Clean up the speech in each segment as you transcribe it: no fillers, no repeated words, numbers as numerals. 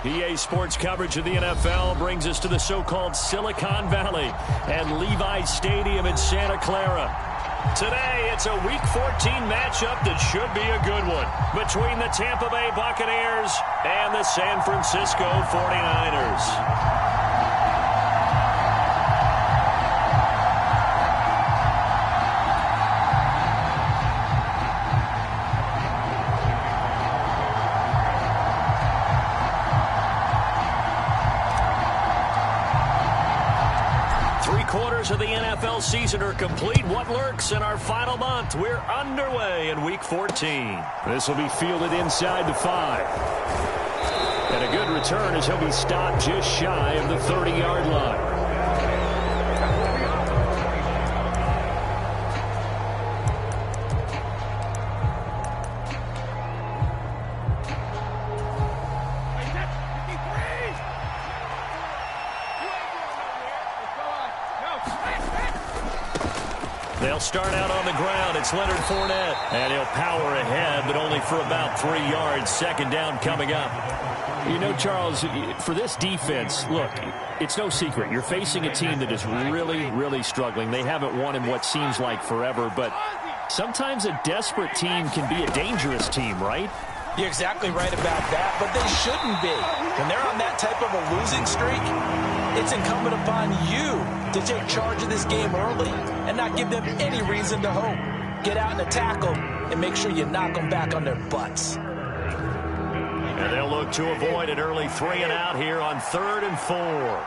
EA Sports coverage of the NFL brings us to the so-called Silicon Valley and Levi's Stadium in Santa Clara. Today, it's a Week 14 matchup that should be a good one between the Tampa Bay Buccaneers and the San Francisco 49ers. 3/4 of the NFL season are complete. What lurks in our final month? We're underway in Week 14. This will be fielded inside the 5. And a good return as he'll be stopped just shy of the 30-yard line. They'll start out on the ground. It's Leonard Fournette. And he'll power ahead, but only for about 3 yards. Second down coming up. You know, Charles, for this defense, look, it's no secret. You're facing a team that is really, really struggling. They haven't won in what seems like forever, but sometimes a desperate team can be a dangerous team, right? You're exactly right about that, but they shouldn't be. When they're on that type of a losing streak, it's incumbent upon you to take charge of this game early and not give them any reason to hope. Get out and attack them and make sure you knock them back on their butts. And they'll look to avoid an early 3 and out here on 3rd and 4.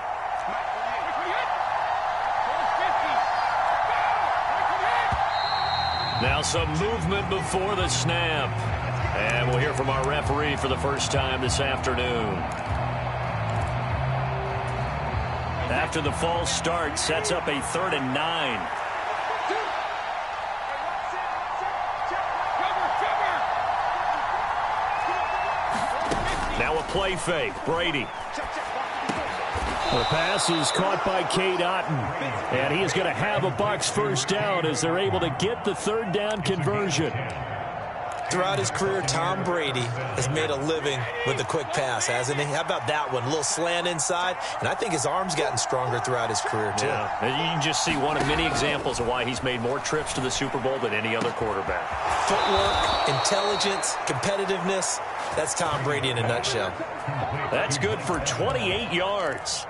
Now some movement before the snap. And we'll hear from our referee for the first time this afternoon. After the false start, sets up a 3rd and 9. Now a play fake. Brady. The pass is caught by Cade Otton. And he is going to have a Bucs first down as they're able to get the 3rd down conversion. Throughout his career, Tom Brady has made a living with the quick pass, hasn't he? How about that one? A little slant inside, and I think his arm's gotten stronger throughout his career, too. Yeah, and you can just see one of many examples of why he's made more trips to the Super Bowl than any other quarterback. Footwork, intelligence, competitiveness, that's Tom Brady in a nutshell. That's good for 28 yards.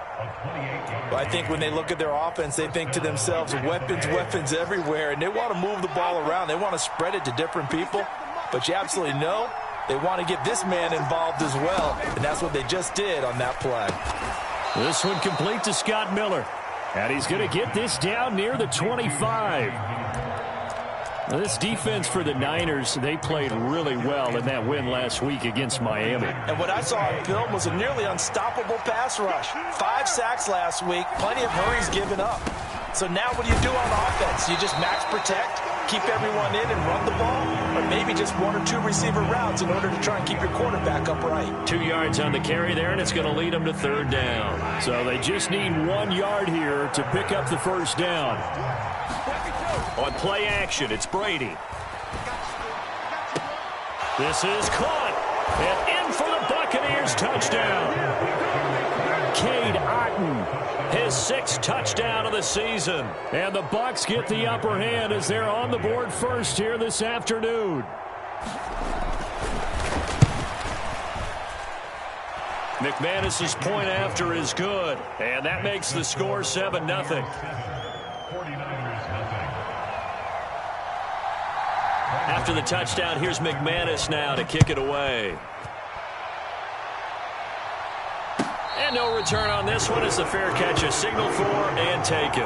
Well, I think when they look at their offense, they think to themselves, weapons, weapons everywhere, and they want to move the ball around. They want to spread it to different people. But you absolutely know they want to get this man involved as well, and that's what they just did on that play. This one complete to Scott Miller, and he's going to get this down near the 25. Now, this defense for the Niners, they played really well in that win last week against Miami. And what I saw on film was a nearly unstoppable pass rush. 5 sacks last week, plenty of hurries given up. So now what do you do on offense? You just max protect, keep everyone in and run the ball, or maybe just 1 or 2 receiver routes in order to try and keep your quarterback upright. 2 yards on the carry there, and it's going to lead them to 3rd down. So they just need 1 yard here to pick up the first down. On play action, it's Brady. This is caught, and in for the Buccaneers touchdown. Cade Otton. His 6th touchdown of the season. And the Bucs get the upper hand as they're on the board first here this afternoon. McManus's point after is good. And that makes the score 7-0. After the touchdown, here's McManus now to kick it away. And no return on this one as the fair catch is signaled for and taken.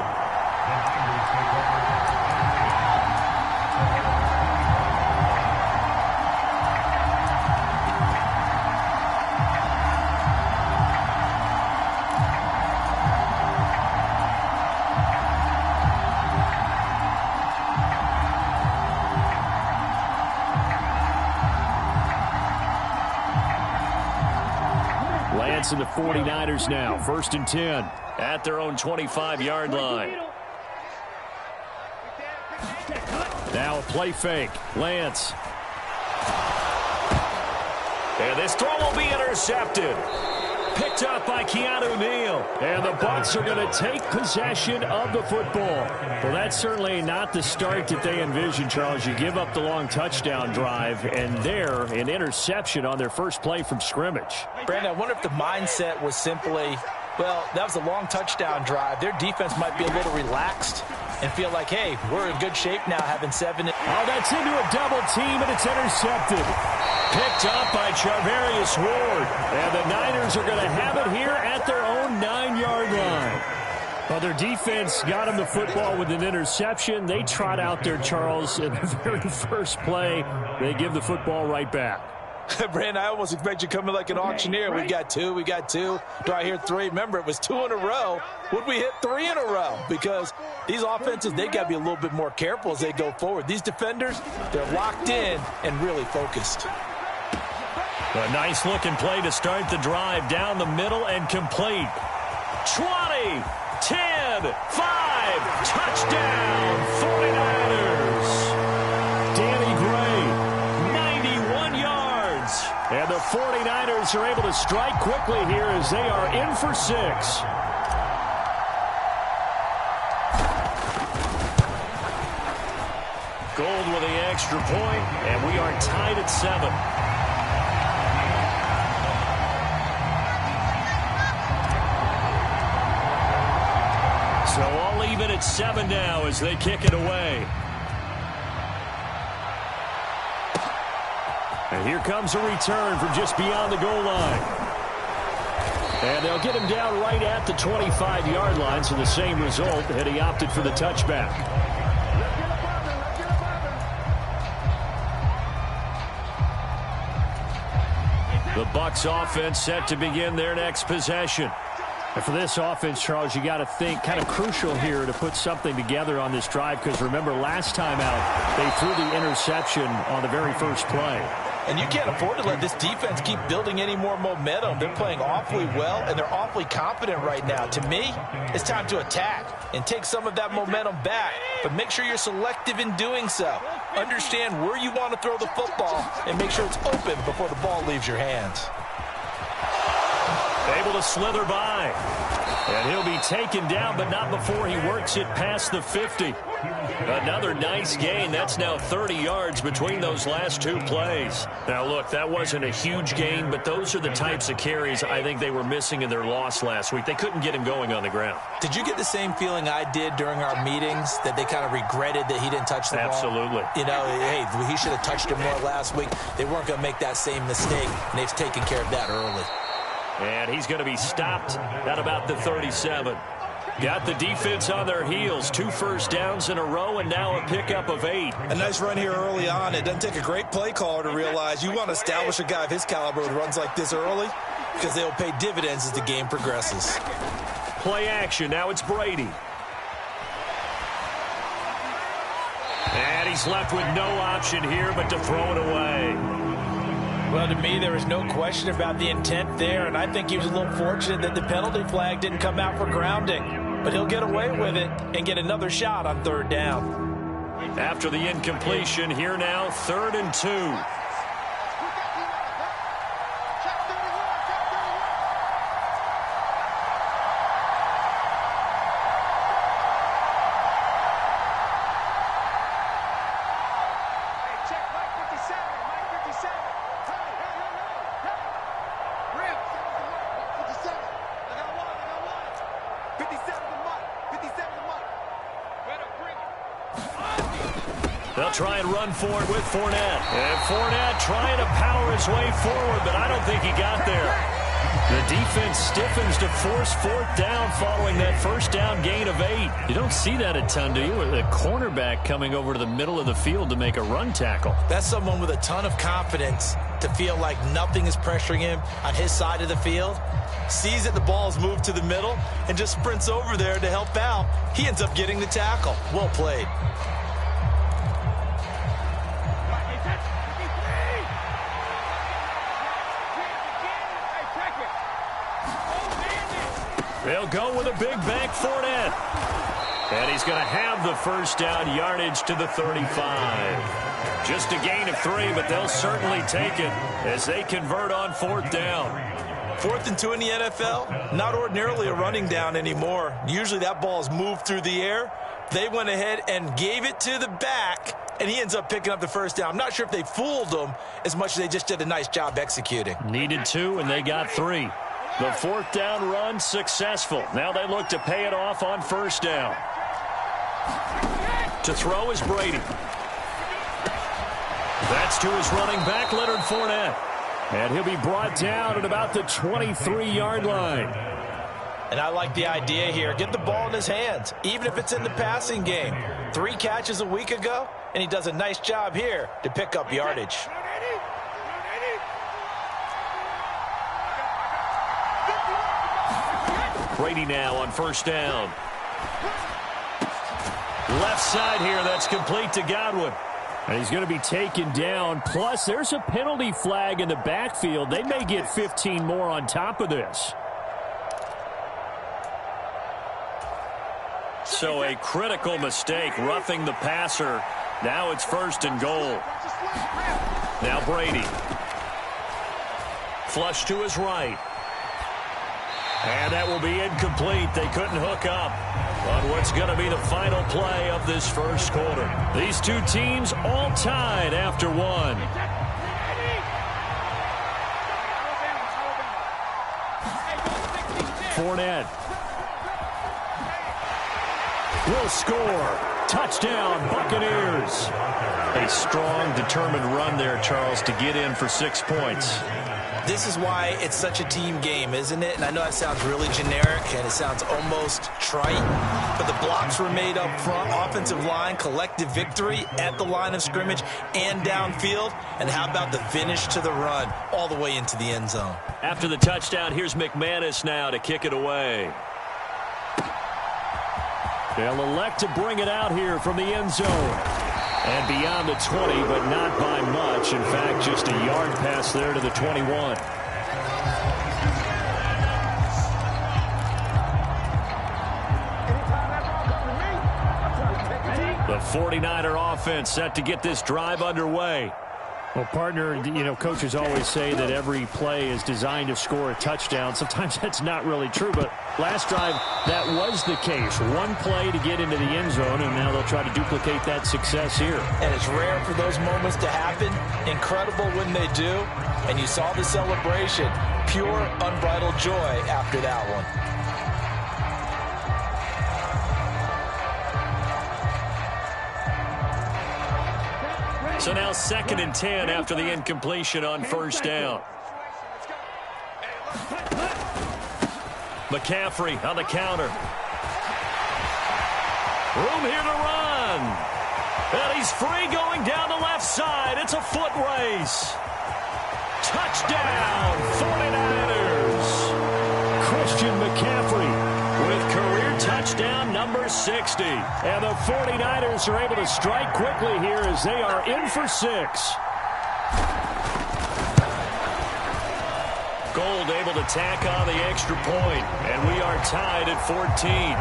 Lance and the 49ers now, 1st and 10 at their own 25-yard line. Now a play fake. Lance. And this throw will be intercepted. Picked up by Keanu Neal. And the Bucs are going to take possession of the football. Well, that's certainly not the start that they envisioned, Charles. You give up the long touchdown drive, and there, an interception on their first play from scrimmage. Brandon, I wonder if the mindset was simply, well, that was a long touchdown drive. Their defense might be a little relaxed and feel like, hey, we're in good shape now having 7. Oh, that's into a double team, and it's intercepted. Picked up by Charvarius Ward. And the Niners are going to have it here at their own 9-yard line. Well, their defense got them the football with an interception. They trot out there, Charles, in the very first play. They give the football right back. Brandon, I almost expect you coming like an auctioneer. We got 2, we got 2. Do I hear 3? Remember, it was 2 in a row. Would we hit 3 in a row? Because these offenses, they got to be a little bit more careful as they go forward. These defenders, they're locked in and really focused. A nice-looking play to start the drive down the middle and complete. 20, 10, 5, touchdown, 49ers. Danny Gray, 91 yards. And the 49ers are able to strike quickly here as they are in for 6. Gold with the extra point, and we are tied at 7. So all even at 7 now as they kick it away. And here comes a return from just beyond the goal line. And they'll get him down right at the 25-yard line, so the same result, and he opted for the touchback. The Bucs offense set to begin their next possession. And for this offense, Charles, you got to think kind of crucial here to put something together on this drive, because remember last time out they threw the interception on the very first play. And you can't afford to let this defense keep building any more momentum. They're playing awfully well, and they're awfully confident right now. To me, it's time to attack and take some of that momentum back, but make sure you're selective in doing so. Understand where you want to throw the football and make sure it's open before the ball leaves your hands. Able to slither by. And he'll be taken down, but not before he works it past the 50. Another nice gain. That's now 30 yards between those last 2 plays. Now, look, that wasn't a huge gain, but those are the types of carries I think they were missing in their loss last week. They couldn't get him going on the ground. Did you get the same feeling I did during our meetings, that they kind of regretted that he didn't touch the ball? Absolutely. You know, hey, he should have touched it more last week. They weren't going to make that same mistake, and they've taken care of that early. And he's going to be stopped at about the 37. Got the defense on their heels. 2 first downs in a row, and now a pickup of 8. A nice run here early on. It doesn't take a great play caller to realize you want to establish a guy of his caliber with runs like this early, because they'll pay dividends as the game progresses. Play action. Now it's Brady. And he's left with no option here but to throw it away. Well, to me, there was no question about the intent there, and I think he was a little fortunate that the penalty flag didn't come out for grounding. But he'll get away with it and get another shot on 3rd down. After the incompletion, here now, 3rd and 2. They'll try and run for it with Fournette. And Fournette trying to power his way forward, but I don't think he got there. The defense stiffens to force 4th down following that first down gain of 8. You don't see that a ton, do you? The cornerback coming over to the middle of the field to make a run tackle. That's someone with a ton of confidence to feel like nothing is pressuring him on his side of the field. Sees that the ball is moved to the middle and just sprints over there to help out. He ends up getting the tackle. Well played. They'll go with a big bank Fournette. And he's going to have the first down yardage to the 35. Just a gain of 3, but they'll certainly take it as they convert on 4th down. 4th and 2 in the NFL, not ordinarily a running down anymore. Usually that ball is moved through the air. They went ahead and gave it to the back, and he ends up picking up the first down. I'm not sure if they fooled him as much as they just did a nice job executing. Needed 2, and they got 3. The 4th down run successful. Now they look to pay it off on 1st down. To throw is Brady. That's to his running back, Leonard Fournette. And he'll be brought down at about the 23-yard line. And I like the idea here. Get the ball in his hands, even if it's in the passing game. 3 catches a week ago, and he does a nice job here to pick up yardage. Brady now on 1st down. Left side here, that's complete to Godwin. And he's going to be taken down. Plus, there's a penalty flag in the backfield. They may get 15 more on top of this. So a critical mistake, roughing the passer. Now it's 1st and goal. Now Brady. Flush to his right. And that will be incomplete. They couldn't hook up on what's going to be the final play of this 1st quarter. These 2 teams all tied after 1. Fournette will score. Touchdown, Buccaneers. A strong, determined run there, Charles, to get in for 6 points. This is why it's such a team game, isn't it? And I know that sounds really generic and it sounds almost trite, but the blocks were made up front, offensive line, collective victory at the line of scrimmage and downfield. And how about the finish to the run all the way into the end zone? After the touchdown, here's McManus now to kick it away. They'll elect to bring it out here from the end zone. And beyond the 20, but not by much. In fact, just a yard pass there to the 21. The 49er offense set to get this drive underway. Well, partner, you know, coaches always say that every play is designed to score a touchdown. Sometimes that's not really true, but last drive, that was the case. One play to get into the end zone, and now they'll try to duplicate that success here. And it's rare for those moments to happen. Incredible when they do. And you saw the celebration. Pure, unbridled joy after that one. So now 2nd and 10 after the incompletion on 1st down. McCaffrey on the counter. Room here to run. And he's free going down the left side. It's a foot race. Touchdown, 49ers. Christian McCaffrey with career touchdown number 60. And the 49ers are able to strike quickly here as they are in for 6. Gold able to tack on the extra point, and we are tied at 14.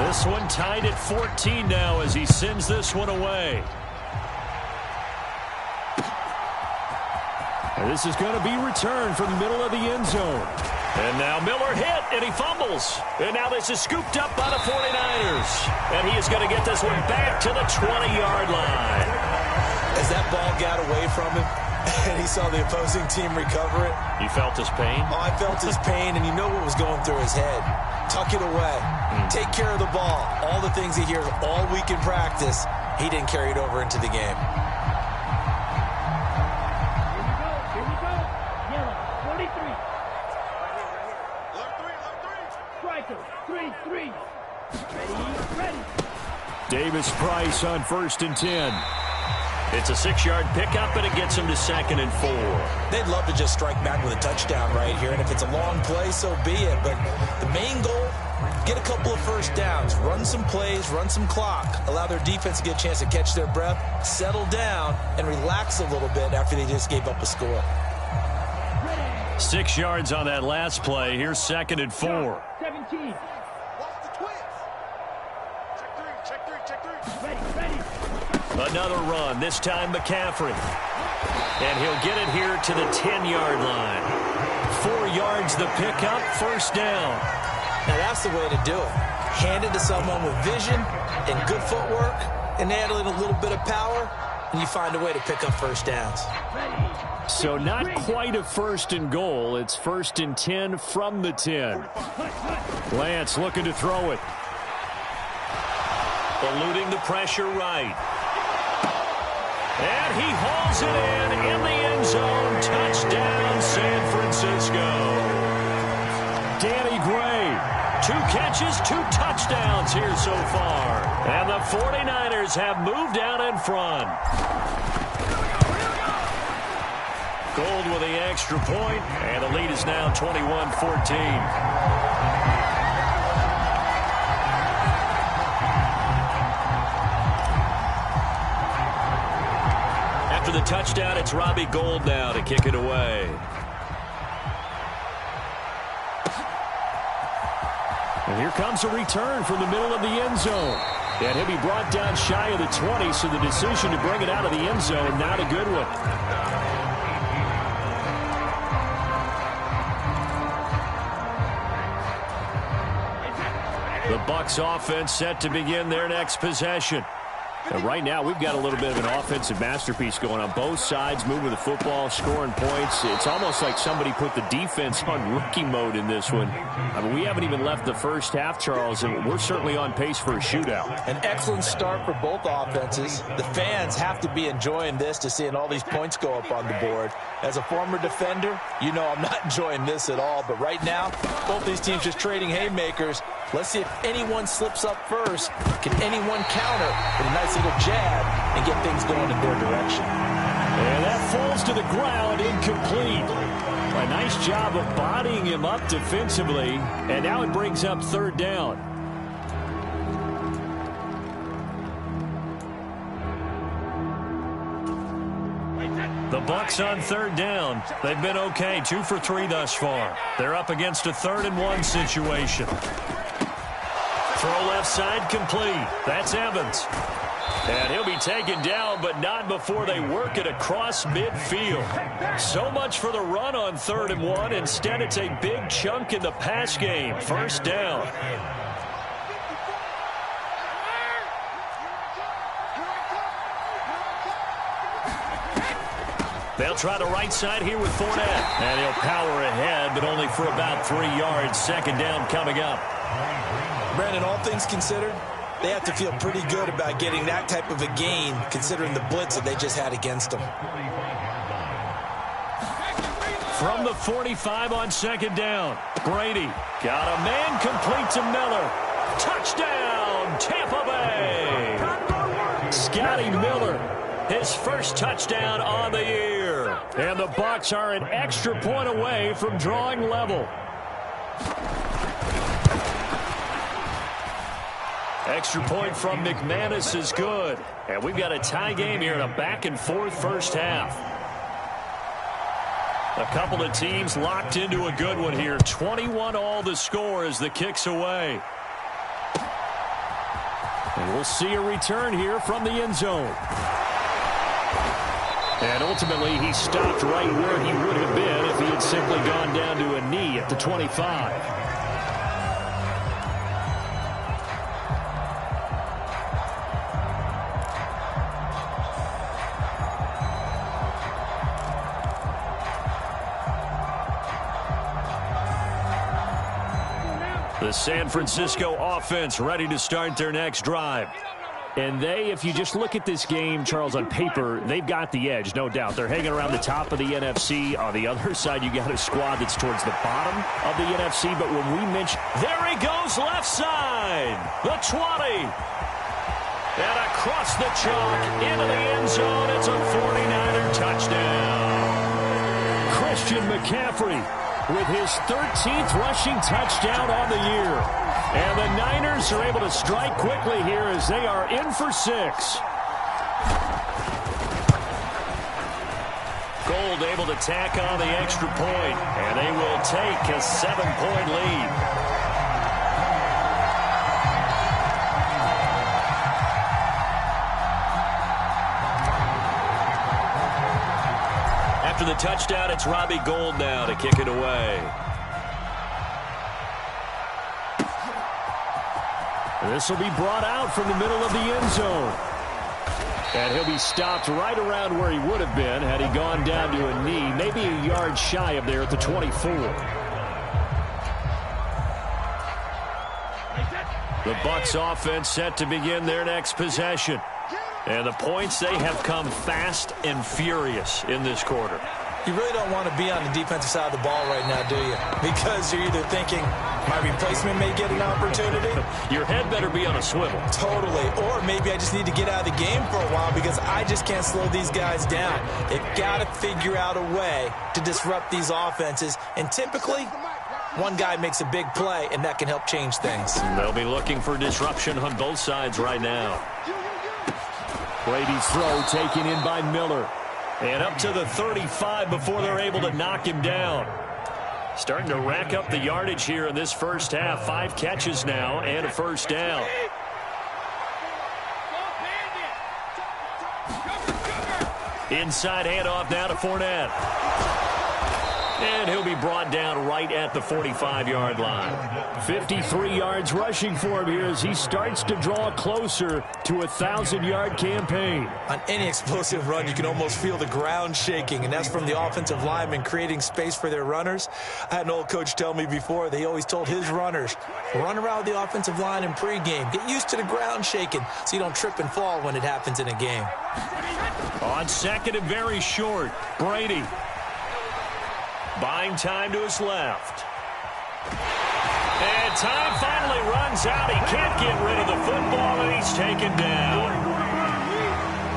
This one tied at 14 now as he sends this one away. And this is going to be returned from the middle of the end zone. And now Miller hit, and he fumbles. And now this is scooped up by the 49ers. And he is going to get this one back to the 20-yard line. As that ball got away from him, and he saw the opposing team recover it. You felt his pain? Oh, I felt his pain, and you know what was going through his head. Tuck it away. Take care of the ball. All the things he hears all week in practice, he didn't carry it over into the game. Davis Price on 1st and 10. It's a 6-yard pickup, and it gets him to 2nd and 4. They'd love to just strike back with a touchdown right here, and if it's a long play, so be it. But the main goal, get a couple of first downs, run some plays, run some clock, allow their defense to get a chance to catch their breath, settle down, and relax a little bit after they just gave up a score. 6 yards on that last play. Here's 2nd and 4. 17. Another run, this time McCaffrey. And he'll get it here to the 10-yard line. 4 yards the pickup, first down. Now that's the way to do it. Hand it to someone with vision and good footwork and add in a little bit of power, and you find a way to pick up first downs. So not quite a first and goal. It's first and 10 from the 10. Lance looking to throw it. Eluding the pressure right. And he hauls it in the end zone. Touchdown, San Francisco. Danny Gray, 2 catches, 2 touchdowns here so far. And the 49ers have moved out in front. Gold with the extra point, and the lead is now 21-14. After the touchdown, it's Robbie Gould now to kick it away. And here comes a return from the middle of the end zone. And he'll be brought down shy of the 20, so the decision to bring it out of the end zone, not a good one. The Bucs offense set to begin their next possession. And right now, we've got a little bit of an offensive masterpiece going on. Both sides moving the football, scoring points. It's almost like somebody put the defense on rookie mode in this one. I mean, we haven't even left the first half, Charles, and we're certainly on pace for a shootout. An excellent start for both offenses. The fans have to be enjoying this to seeing all these points go up on the board. As a former defender, you know I'm not enjoying this at all. But right now, both these teams just trading haymakers. Let's see if anyone slips up first. Can anyone counter with a nice little jab and get things going in their direction? And that falls to the ground, incomplete. A nice job of bodying him up defensively. And now it brings up third down. The Bucs on third down. They've been okay, 2 for 3 thus far. They're up against a 3rd and 1 situation. Throw left side complete. That's Evans. And he'll be taken down, but not before they work it across midfield. So much for the run on 3rd and 1. Instead, it's a big chunk in the pass game. First down. They'll try the right side here with Fournette. And he'll power ahead, but only for about 3 yards. Second down coming up. Brandon, all things considered, they have to feel pretty good about getting that type of a gain, considering the blitz that they just had against them. From the 45 on second down, Brady got a man complete to Miller. Touchdown, Tampa Bay. Scotty Miller, his first touchdown on the year. And the Bucs are an extra point away from drawing level. Extra point from McManus is good. And we've got a tie game here in a back-and-forth first half. A couple of teams locked into a good one here. 21-all the score as the kick's away. And we'll see a return here from the end zone. And ultimately, he stopped right where he would have been if he had simply gone down to a knee at the 25. The San Francisco offense ready to start their next drive. And they, if you just look at this game, Charles, on paper, they've got the edge, no doubt. They're hanging around the top of the NFC. On the other side, you got a squad that's towards the bottom of the NFC. But when we mention, there he goes, left side, the 20. And across the chalk, into the end zone, it's a 49er touchdown. Christian McCaffrey with his 13th rushing touchdown on the year. And the Niners are able to strike quickly here as they are in for 6. Gould able to tack on the extra point, and they will take a 7-point lead. touchdown, it's Robbie Gould now to kick it away. This will be brought out from the middle of the end zone. And he'll be stopped right around where he would have been had he gone down to a knee, maybe a yard shy of there at the 24. The Bucs offense set to begin their next possession. And the points, they have come fast and furious in this quarter. You really don't want to be on the defensive side of the ball right now, do you? Because you're either thinking, my replacement may get an opportunity. Your head better be on a swivel. Totally. Or maybe I just need to get out of the game for a while because I just can't slow these guys down. They've got to figure out a way to disrupt these offenses. And typically, one guy makes a big play, and that can help change things. They'll be looking for disruption on both sides right now. Brady's throw taken in by Miller. And up to the 35 before they're able to knock him down. Starting to rack up the yardage here in this first half. 5 catches now and a first down. Inside handoff now to Fournette. And he'll be brought down right at the 45-yard line. 53 yards rushing for him here as he starts to draw closer to a 1,000-yard campaign. On any explosive run, you can almost feel the ground shaking, and that's from the offensive linemen creating space for their runners. I had an old coach tell me before, they always told his runners, run around the offensive line in pregame. Get used to the ground shaking so you don't trip and fall when it happens in a game. On second and very short, Brady. Buying time to his left. And time finally runs out. He can't get rid of the football, and he's taken down.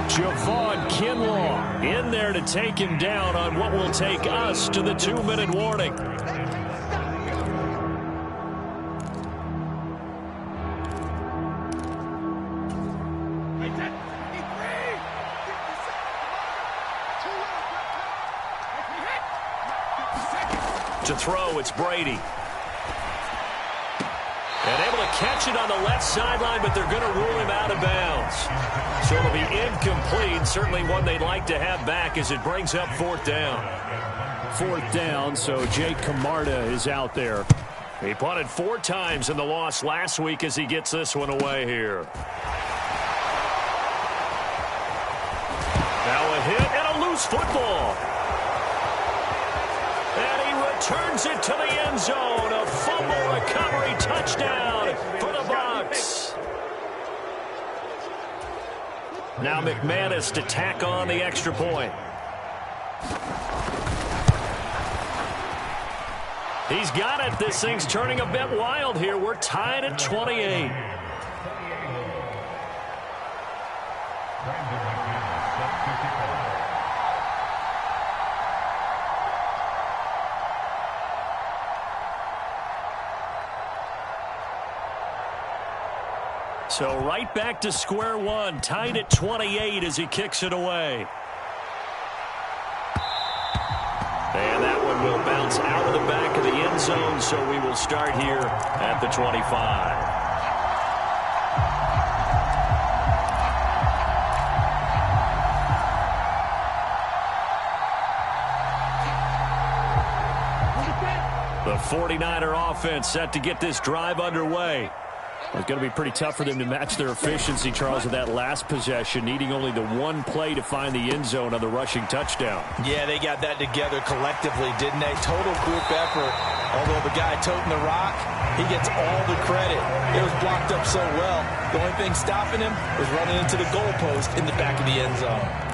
Javon Kinlaw in there to take him down on what will take us to the 2-minute warning. To throw, it's Brady. And able to catch it on the left sideline, but they're going to rule him out of bounds. So it'll be incomplete. Certainly one they'd like to have back as it brings up 4th down. 4th down, so Jake Camarda is out there. He punted 4 times in the loss last week as he gets this one away here. Now a hit and a loose football. Turns it to the end zone. A fumble recovery touchdown for the Bucs. Now McManus to tack on the extra point. He's got it. This thing's turning a bit wild here. We're tied at 28. So right back to square one, tied at 28 as he kicks it away. And that one will bounce out of the back of the end zone, so we will start here at the 25. The 49er offense set to get this drive underway. It's going to be pretty tough for them to match their efficiency, Charles, with that last possession, needing only the one play to find the end zone on the rushing touchdown. Yeah, they got that together collectively, didn't they? Total group effort. Although the guy toting the rock, he gets all the credit. It was blocked up so well. The only thing stopping him was running into the goalpost in the back of the end zone.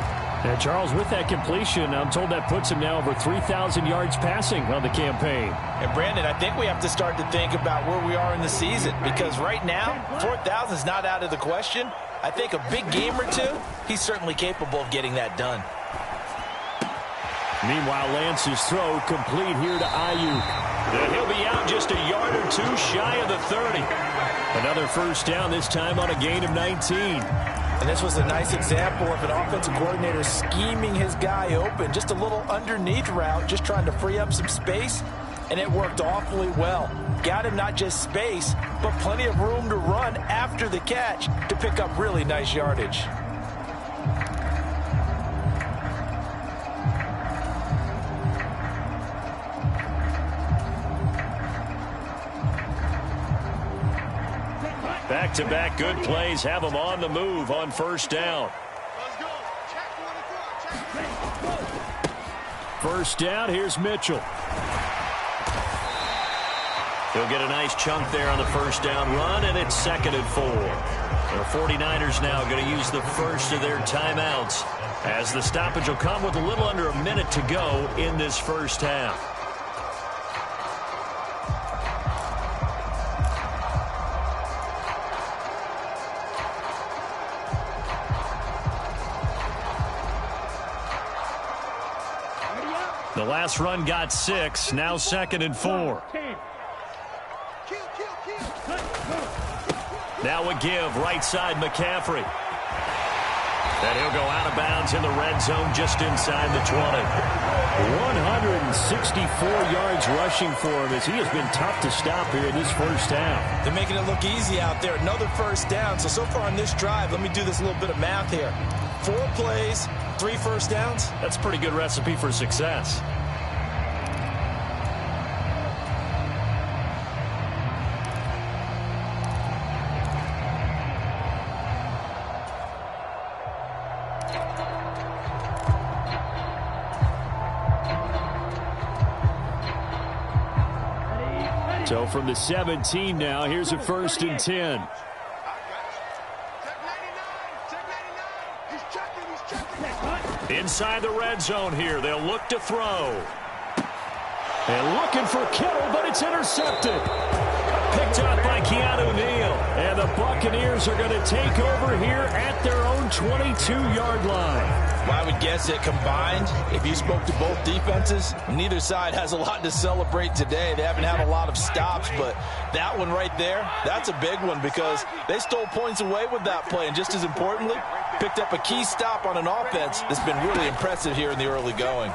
And Charles, with that completion, I'm told that puts him now over 3,000 yards passing on the campaign. And Brandon, I think we have to start to think about where we are in the season, because right now, 4,000 is not out of the question. I think a big game or two, he's certainly capable of getting that done. Meanwhile, Lance's throw complete here to Ayuk. And he'll be out just a yard or two shy of the 30. Another first down, this time on a gain of 19. And this was a nice example of an offensive coordinator scheming his guy open. Just a little underneath route, just trying to free up some space. And it worked awfully well. Got him not just space, but plenty of room to run after the catch to pick up really nice yardage. Back-to-back good plays have them on the move on first down. First down, here's Mitchell. He'll get a nice chunk there on the first down run, and it's 2nd and 4. The 49ers now going to use the first of their timeouts, as the stoppage will come with a little under a minute to go in this first half. The last run got 6, now 2nd and 4. Now a give, right side McCaffrey. And he'll go out of bounds in the red zone just inside the 20. 164 yards rushing for him as he has been tough to stop here in this first half. They're making it look easy out there. Another first down. So far on this drive, let me do this little bit of math here. 4 plays, 3 first downs. That's a pretty good recipe for success. So from the 17 now, here's a 1st and 10. Inside the red zone here, they'll look to throw. And looking for Kittle, but it's intercepted. Picked up by Keanu Neal. And the Buccaneers are going to take over here at their own 22-yard line. Well, I would guess that combined, if you spoke to both defenses, neither side has a lot to celebrate today. They haven't had a lot of stops, but that one right there, that's a big one because they stole points away with that play. And just as importantly, picked up a key stop on an offense that's been really impressive here in the early going.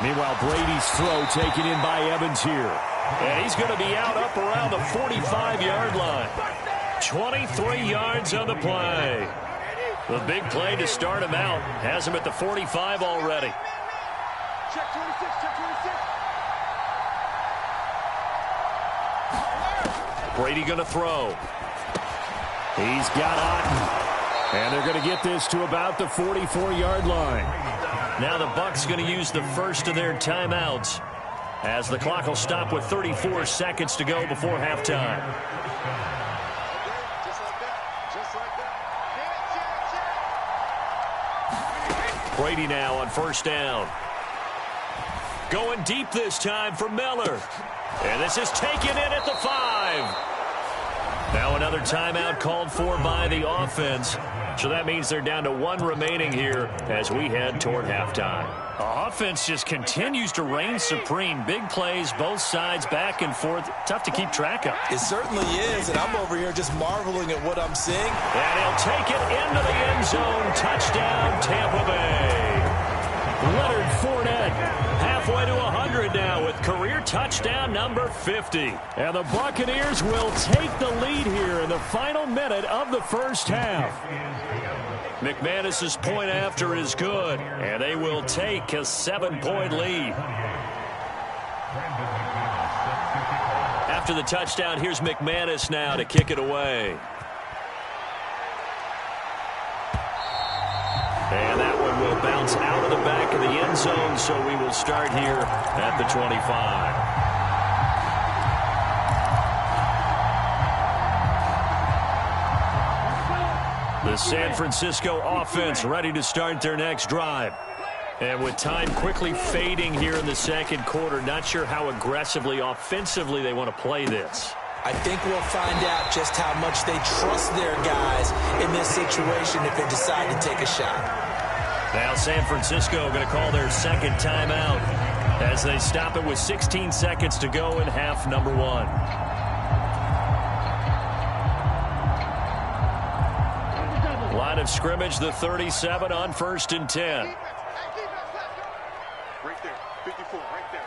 Meanwhile, Brady's throw taken in by Evans here. And he's going to be out up around the 45-yard line. 23 yards on the play. The big play to start him out has him at the 45 already. Check 26, check 26. Brady going to throw. He's got Otten. And they're going to get this to about the 44-yard line. Now the Bucs going to use the first of their timeouts as the clock will stop with 34 seconds to go before halftime. Brady now on first down. Going deep this time for Miller. And this is taken in at the 5. Now another timeout called for by the offense. So that means they're down to 1 remaining here as we head toward halftime. The offense just continues to reign supreme. Big plays, both sides, back and forth. Tough to keep track of. It certainly is, and I'm over here just marveling at what I'm seeing. And he'll take it into the end zone. Touchdown, Tampa Bay. Leonard Fournette halfway to 100 now with career touchdown number 50. And the Buccaneers will take the lead here in the final minute of the first half. McManus's point after is good, and they will take a 7-point lead. After the touchdown, here's McManus now to kick it away. And that one will bounce out of the back of the end zone, so we will start here at the 25. The San Francisco offense ready to start their next drive. And with time quickly fading here in the second quarter, not sure how aggressively, offensively they want to play this. I think we'll find out just how much they trust their guys in this situation if they decide to take a shot. Now San Francisco going to call their second timeout as they stop it with 16 seconds to go in half number 1. Line of scrimmage, the 37 on 1st and 10. Right there, 54, right there,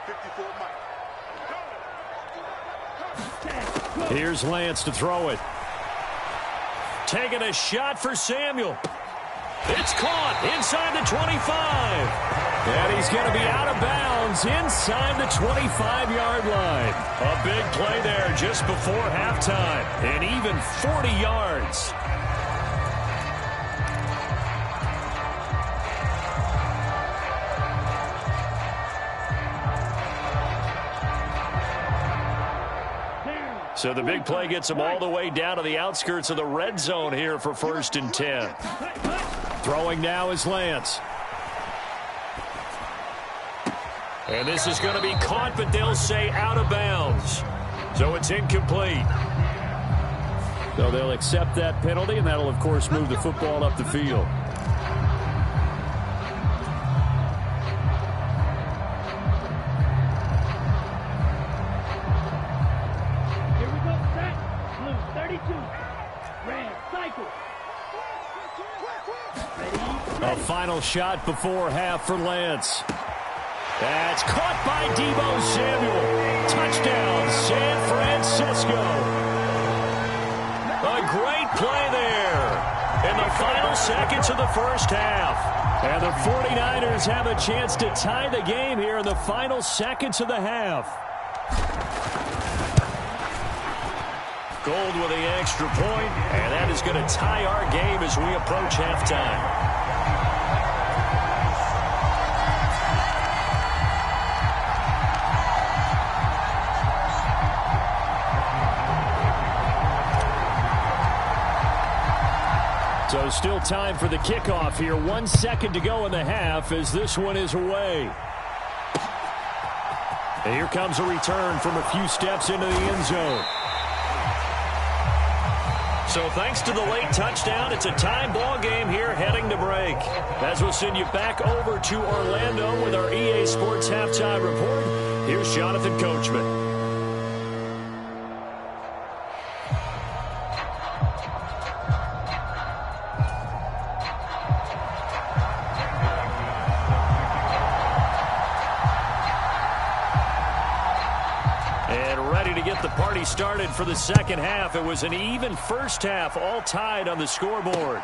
54, Mike. Here's Lance to throw it. Taking a shot for Samuel. It's caught inside the 25. And he's going to be out of bounds inside the 25-yard line. A big play there just before halftime. And even 40 yards. So the big play gets him all the way down to the outskirts of the red zone here for 1st and 10. Throwing now is Lance. And this is going to be caught, but they'll say out of bounds. So it's incomplete. So they'll accept that penalty, and that'll, of course, move the football up the field. A final shot before half for Lance. That's caught by Deebo Samuel. Touchdown, San Francisco. A great play there in the final seconds of the first half. And the 49ers have a chance to tie the game here in the final seconds of the half. Gold with the extra point, and that is going to tie our game as we approach halftime. So still time for the kickoff here. 1 second to go in the half as this one is away. And here comes a return from a few steps into the end zone. So thanks to the late touchdown, it's a tie ball game here heading to break. As we'll send you back over to Orlando with our EA Sports Halftime Report, here's Jonathan Coachman. The party started for the second half. It was an even first half, all tied on the scoreboard.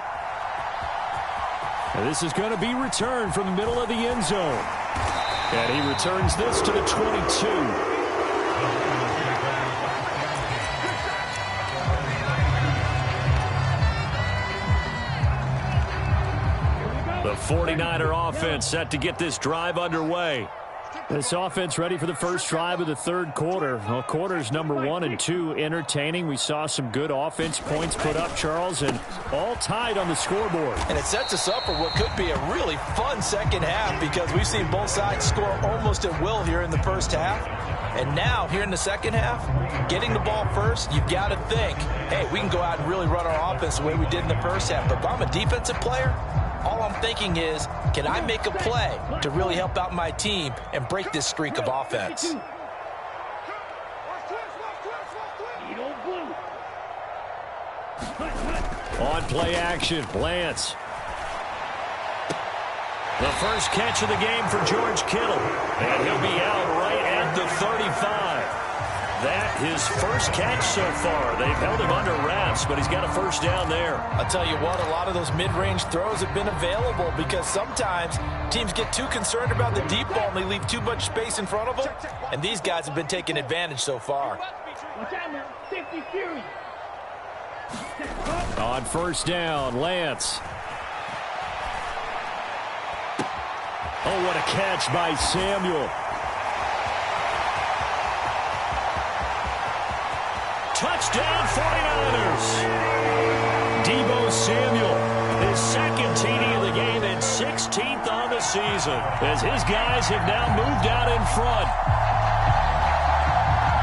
And this is going to be returned from the middle of the end zone. And he returns this to the 22. The 49er offense set to get this drive underway. This offense ready for the first drive of the third quarter. Well, quarters number 1 and 2 entertaining. We saw some good offense points put up, Charles, and all tied on the scoreboard. And it sets us up for what could be a really fun second half because we've seen both sides score almost at will here in the first half. And now, here in the second half, getting the ball first, you've got to think, hey, we can go out and really run our offense the way we did in the first half. But if I'm a defensive player, all I'm thinking is, can I make a play to really help out my team and break this streak of offense? On play action, Lance. The first catch of the game for George Kittle. And he'll be out right at the 35. That his first catch so far. They've held him under wraps, but he's got a first down there. I'll tell you what, a lot of those mid-range throws have been available because sometimes teams get too concerned about the deep ball and they leave too much space in front of them. And these guys have been taking advantage so far. On first down, Lance. Oh, what a catch by Samuel. Touchdown 49ers. Deebo Samuel, his second TD of the game and 16th on the season as his guys have now moved out in front.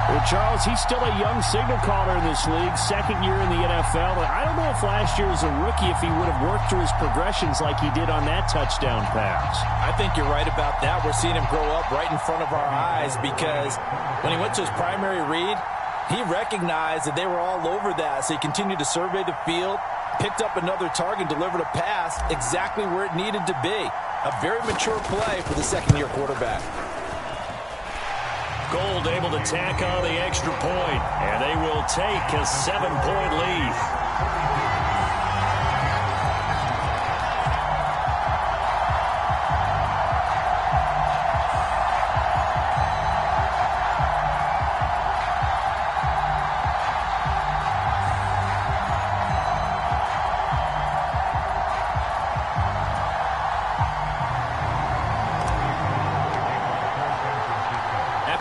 Well, Charles, he's still a young signal caller in this league, second year in the NFL. I don't know if last year as a rookie if he would have worked through his progressions like he did on that touchdown pass. I think you're right about that. We're seeing him grow up right in front of our eyes because when he went to his primary read, he recognized that they were all over that, so he continued to survey the field, picked up another target, delivered a pass exactly where it needed to be. A very mature play for the second-year quarterback. Gold able to tack on the extra point, and they will take a 7-point lead.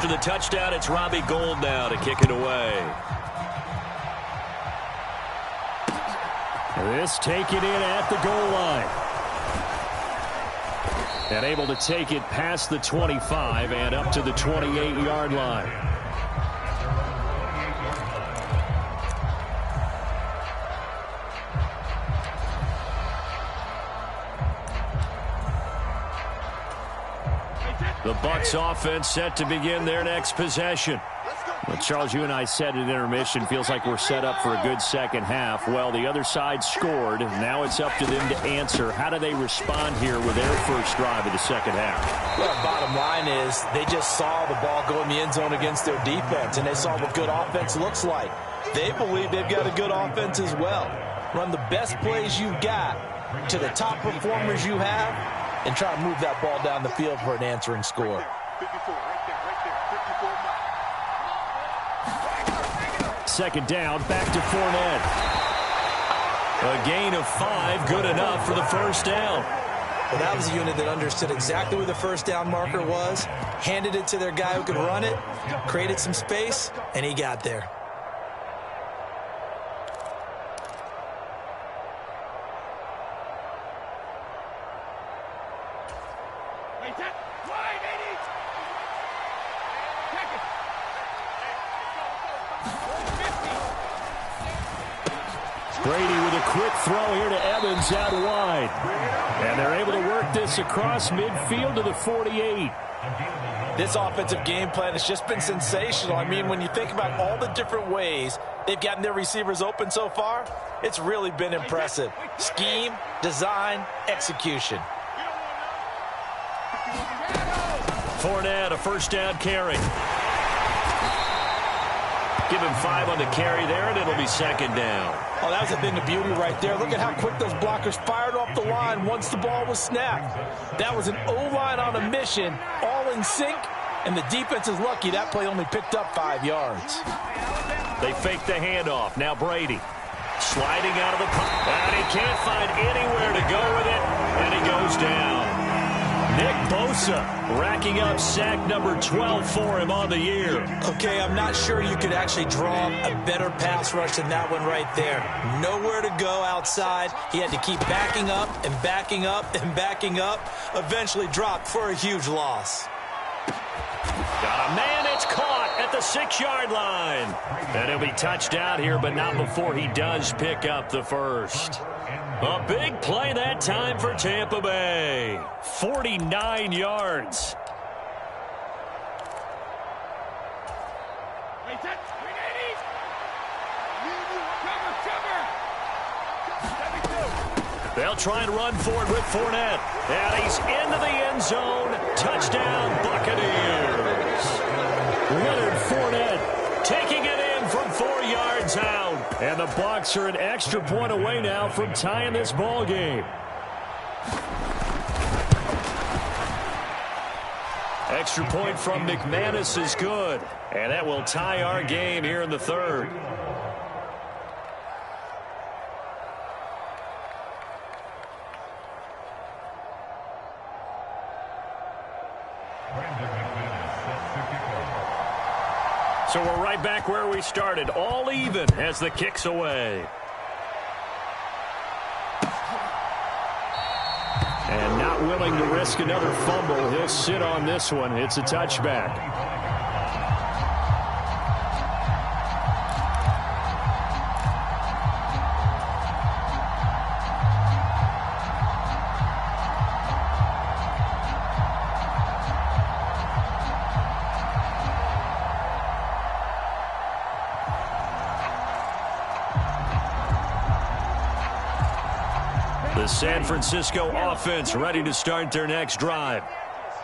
after the touchdown, it's Robbie Gould now to kick it away. This taken in at the goal line. And able to take it past the 25 and up to the 28-yard line. The Bucs offense set to begin their next possession. Well, Charles, you and I said at intermission, feels like we're set up for a good second half. Well, the other side scored. Now it's up to them to answer. How do they respond here with their first drive of the second half? Well, bottom line is they just saw the ball go in the end zone against their defense, and they saw what good offense looks like. They believe they've got a good offense as well. Run the best plays you've got to the top performers you have, and try to move that ball down the field for an answering score. 54, right there, 54 miles. Second down, back to Fournette. A gain of 5, good enough for the first down. Well, that was a unit that understood exactly where the first down marker was, handed it to their guy who could run it, created some space, and he got there. Brady with a quick throw here to Evans out wide. And they're able to work this across midfield to the 48. This offensive game plan has just been sensational. I mean, when you think about all the different ways they've gotten their receivers open so far, it's really been impressive. Scheme, design, execution. Fournette, a first down carry. Give him 5 on the carry there, and it'll be second down. Oh, that was a thing of beauty right there. Look at how quick those blockers fired off the line once the ball was snapped. That was an O-line on a mission, all in sync, and the defense is lucky that play only picked up 5 yards. They fake the handoff. Now Brady sliding out of the pocket. And he can't find anywhere to go with it, and he goes down. Nick Bosa racking up sack number 12 for him on the year. Okay, I'm not sure you could actually draw a better pass rush than that one right there. Nowhere to go outside. He had to keep backing up and backing up and backing up. Eventually dropped for a huge loss. Got a man, it's caught at the 6-yard line. And he'll be touched out here, but not before he does pick up the first. A big play that time for Tampa Bay. 49 yards. They'll try and run for it with Fournette. And he's into the end zone. Touchdown, Buccaneers. Leonard Fournette Taking it in from 4 yards out. And the Bucs are an extra point away now from tying this ball game. Extra point from McManus is good. And that will tie our game here in the third. So we're right back where we started, all even as the kick's away. And not willing to risk another fumble. He'll sit on this one. It's a touchback. The San Francisco offense ready to start their next drive.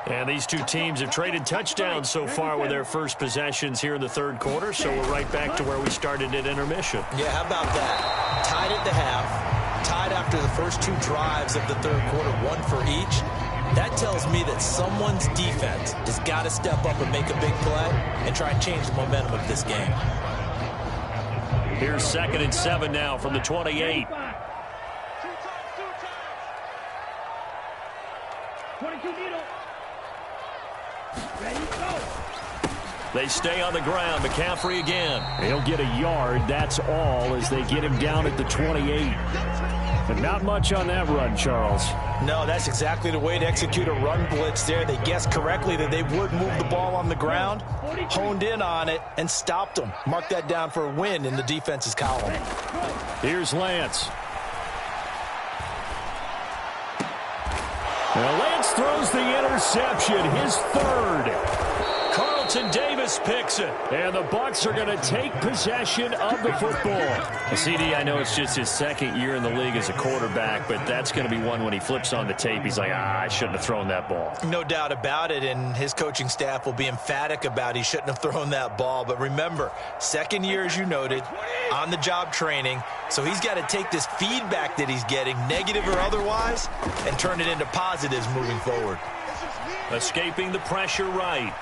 And these two teams have traded touchdowns so far with their first possessions here in the third quarter, so we're right back to where we started at intermission. Yeah, how about that? Tied at the half, tied after the first 2 drives of the third quarter, 1 for each. That tells me that someone's defense has got to step up and make a big play and try and change the momentum of this game. Here's 2nd and 7 now from the 28. 22 needle. Ready, go. They stay on the ground. McCaffrey again. He'll get a yard, that's all, as they get him down at the 28. But not much on that run, Charles. No, that's exactly the way to execute a run blitz there. They guessed correctly that they would move the ball on the ground, honed in on it, and stopped them. Mark that down for a win in the defense's column. Here's Lance. Now Lance throws the interception, his third. Carlton Davis picks it. And the Bucs are going to take possession of the football. CD, I know it's just his second year in the league as a quarterback, but that's going to be one when he flips on the tape. He's like, I shouldn't have thrown that ball. No doubt about it, and his coaching staff will be emphatic about he shouldn't have thrown that ball. But remember, second year, as you noted, on-the-job training, so he's got to take this feedback that he's getting, negative or otherwise, and turn it into positives moving forward. Escaping the pressure right.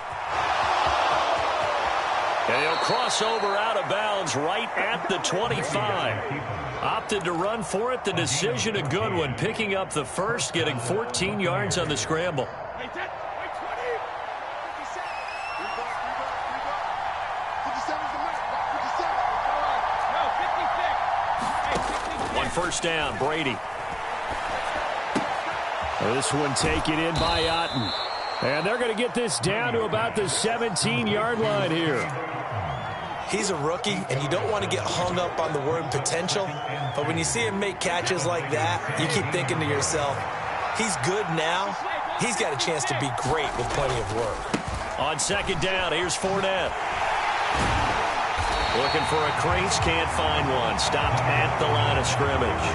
And he'll cross over out of bounds right at the 25. Opted to run for it. The decision a good one. Picking up the first, getting 14 yards on the scramble. One first down, Brady. This one taken in by Otten. And they're going to get this down to about the 17-yard line here. He's a rookie, and you don't want to get hung up on the word potential. But when you see him make catches like that, you keep thinking to yourself, he's good now. He's got a chance to be great with plenty of work. On second down, here's Fournette. Looking for a crease, can't find one. Stopped at the line of scrimmage.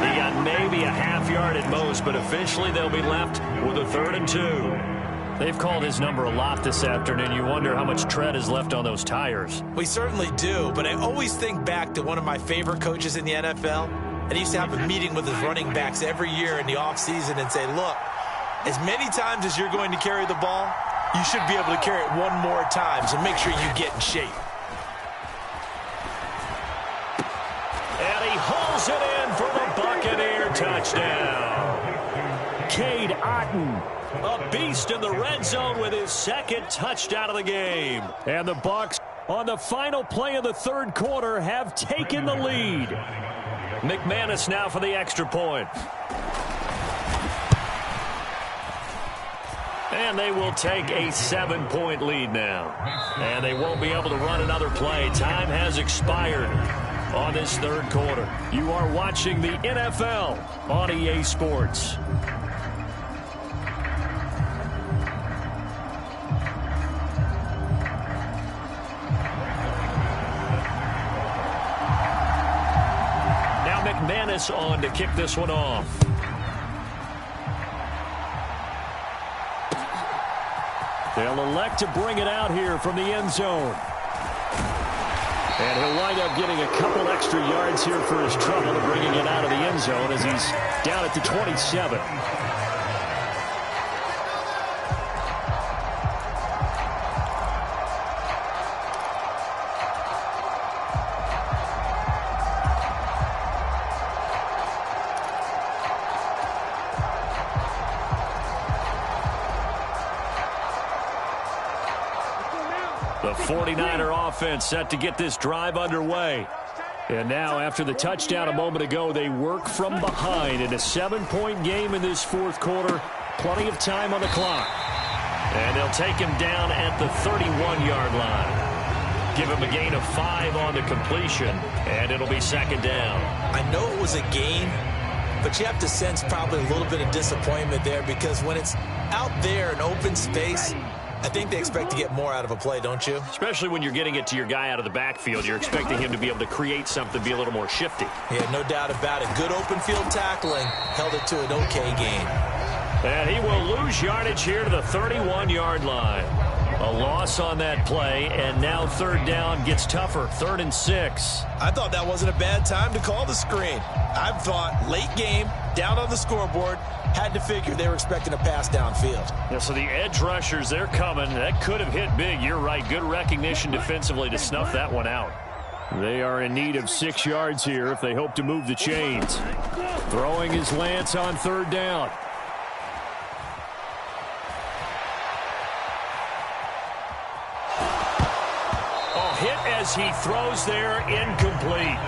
He got maybe a half yard at most, but officially they'll be left with a 3rd and 2. They've called his number a lot this afternoon. You wonder how much tread is left on those tires. We certainly do, but I always think back to one of my favorite coaches in the NFL, and he used to have a meeting with his running backs every year in the offseason and say, look, as many times as you're going to carry the ball, you should be able to carry it one more time, so make sure you get in shape. And he hauls it in for the Buccaneer touchdown. Cade Otten. A beast in the red zone with his second touchdown of the game. And the Bucs, on the final play of the third quarter, have taken the lead. McManus now for the extra point. And they will take a 7-point lead now. And they won't be able to run another play. Time has expired on this third quarter. You are watching the NFL on EA Sports. Now McManus on to kick this one off. They'll elect to bring it out here from the end zone. And he'll wind up getting a couple extra yards here for his trouble of bringing it out of the end zone as he's down at the 27. The 49er offense set to get this drive underway. And now, after the touchdown a moment ago, they work from behind in a 7-point game in this fourth quarter. Plenty of time on the clock. And they'll take him down at the 31-yard line. Give him a gain of 5 on the completion, and it'll be second down. I know it was a gain, but you have to sense probably a little bit of disappointment there because when it's out there in open space, I think they expect to get more out of a play, don't you? Especially when you're getting it to your guy out of the backfield. You're expecting him to be able to create something, be a little more shifty. Yeah, no doubt about it. Good open field tackling. Held it to an okay gain. And he will lose yardage here to the 31-yard line. A loss on that play, and now third down gets tougher. 3rd and 6. I thought that wasn't a bad time to call the screen. I thought late game, down on the scoreboard, had to figure they were expecting a pass downfield. Yeah, so the edge rushers, they're coming. That could have hit big. You're right. Good recognition defensively to snuff that one out. They are in need of 6 yards here if they hope to move the chains. Throwing is Lance on third down. Oh, hit as he throws there, incomplete.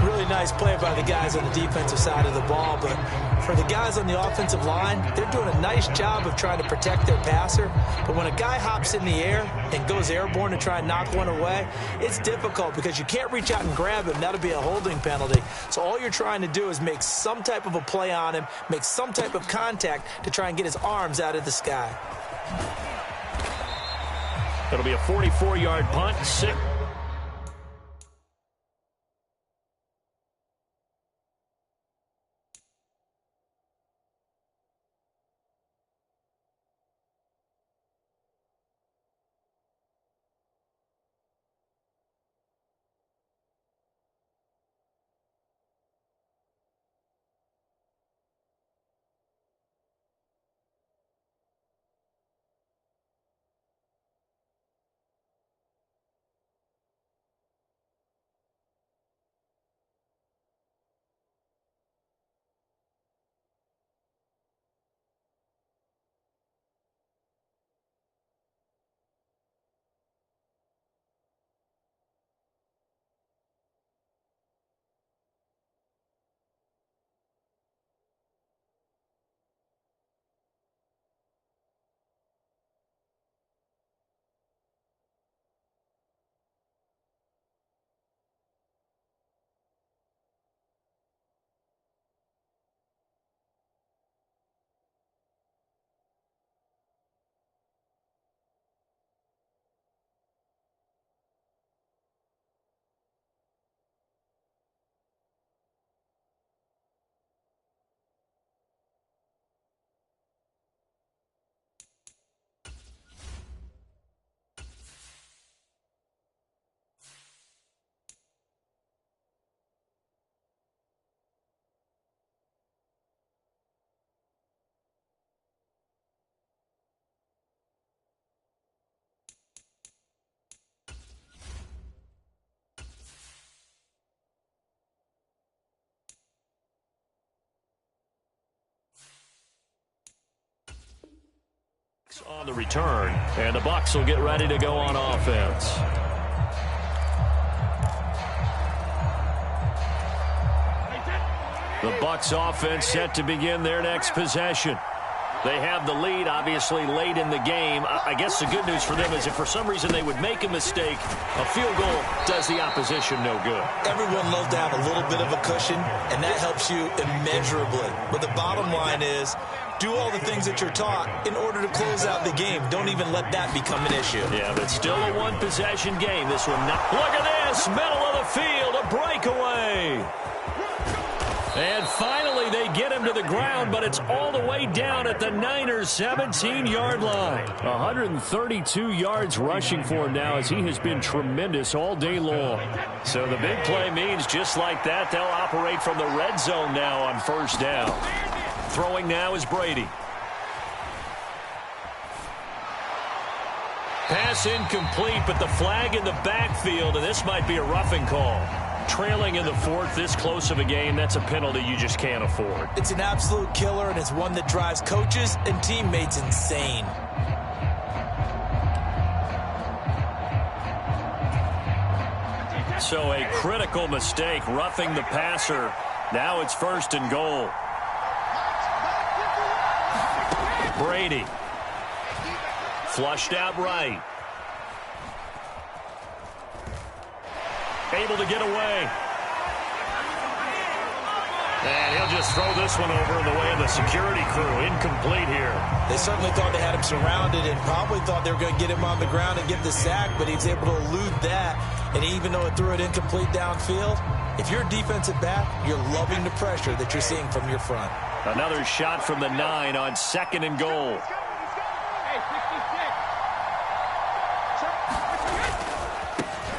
Really nice play by the guys on the defensive side of the ball, but for the guys on the offensive line, they're doing a nice job of trying to protect their passer. But when a guy hops in the air and goes airborne to try and knock one away, it's difficult because you can't reach out and grab him. That'll be a holding penalty. So all you're trying to do is make some type of a play on him, make some type of contact to try and get his arms out of the sky. It'll be a 44-yard punt. On the return, and the Bucs will get ready to go on offense. The Bucs offense set to begin their next possession. They have the lead, obviously, late in the game. I guess the good news for them is if for some reason they would make a mistake, a field goal does the opposition no good. Everyone loves to have a little bit of a cushion, and that helps you immeasurably. But the bottom line is, do all the things that you're taught in order to close out the game. Don't even let that become an issue. Yeah, but still a one-possession game. This one not. Look at this, middle of the field, a breakaway. And finally, they get him to the ground, but it's all the way down at the Niners' 17-yard line. 132 yards rushing for him now as he has been tremendous all day long. So the big play means just like that, they'll operate from the red zone now on first down. Throwing now is Brady. Pass incomplete, but the flag in the backfield, and this might be a roughing call. Trailing in the fourth, this close of a game, that's a penalty you just can't afford. It's an absolute killer, and it's one that drives coaches and teammates insane. So a critical mistake, roughing the passer. Now it's first and goal. Brady. Flushed out right. Able to get away. And he'll just throw this one over in the way of the security crew. Incomplete here. They certainly thought they had him surrounded and probably thought they were going to get him on the ground and get the sack, but he was able to elude that. And even though it threw it incomplete downfield, if you're a defensive back, you're loving the pressure that you're seeing from your front. Another shot from the 9 on second and goal.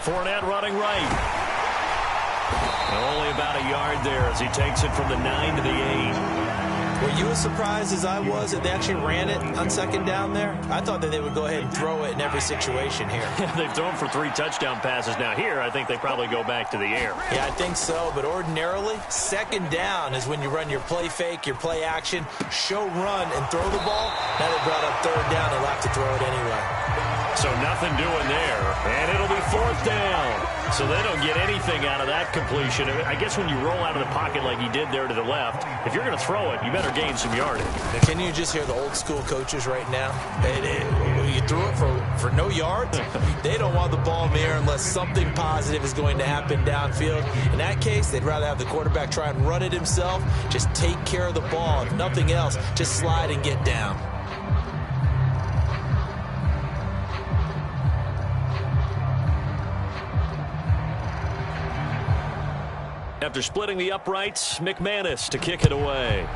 Fournette running right. And only about a yard there as he takes it from the 9 to the 8. Were you as surprised as I was that they actually ran it on second down there? I thought that they would go ahead and throw it in every situation here. They've thrown for 3 touchdown passes now. Here, I think they probably go back to the air. Yeah, I think so, but ordinarily, second down is when you run your play fake, your play action, show run, and throw the ball. Now they brought up third down. They'll have to throw it anyway. So nothing doing there, and it'll be fourth down. So they don't get anything out of that completion. I guess when you roll out of the pocket like he did there to the left, if you're going to throw it, you better gain some yardage. Now, can you just hear the old school coaches right now? You threw it for no yards? They don't want the ball in the air unless something positive is going to happen downfield. In that case, they'd rather have the quarterback try and run it himself. Just take care of the ball. If nothing else, just slide and get down. After splitting the uprights, McManus to kick it away.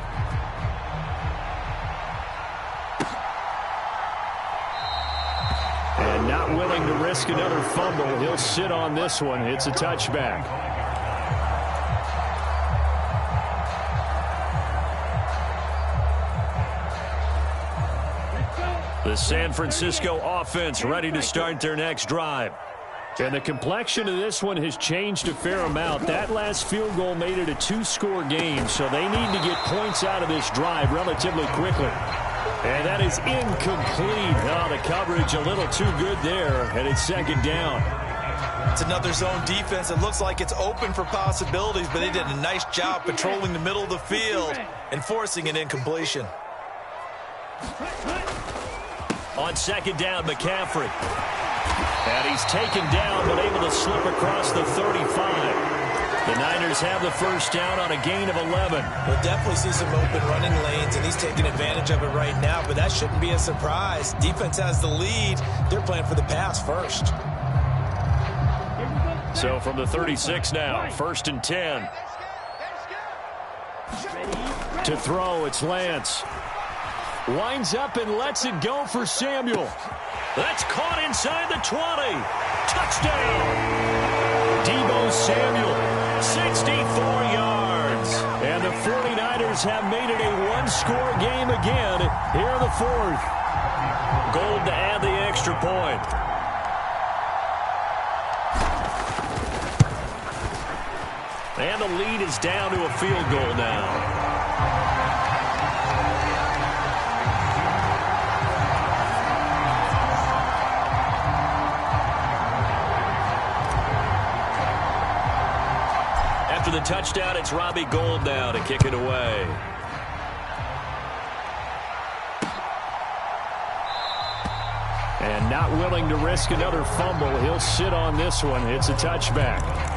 And not willing to risk another fumble, he'll sit on this one. It's a touchback. The San Francisco offense ready to start their next drive. And the complexion of this one has changed a fair amount. That last field goal made it a two-score game, so they need to get points out of this drive relatively quickly. And that is incomplete. Oh, the coverage a little too good there, and it's second down. It's another zone defense. It looks like it's open for possibilities, but they did a nice job patrolling the middle of the field and forcing an incompletion. On second down, McCaffrey. And he's taken down, but able to slip across the 35. The Niners have the first down on a gain of 11. We'll definitely see some open running lanes, and he's taking advantage of it right now, but that shouldn't be a surprise. Defense has the lead. They're playing for the pass first. So from the 36 now, first and 10. To throw, it's Lance. Winds up and lets it go for Samuel. That's caught inside the 20. Touchdown. Deebo Samuel, 64 yards. And the 49ers have made it a one-score game again here in the fourth. Gold to add the extra point. And the lead is down to a field goal now. After the touchdown, it's Robbie Gould now to kick it away. And not willing to risk another fumble, he'll sit on this one. It's a touchback.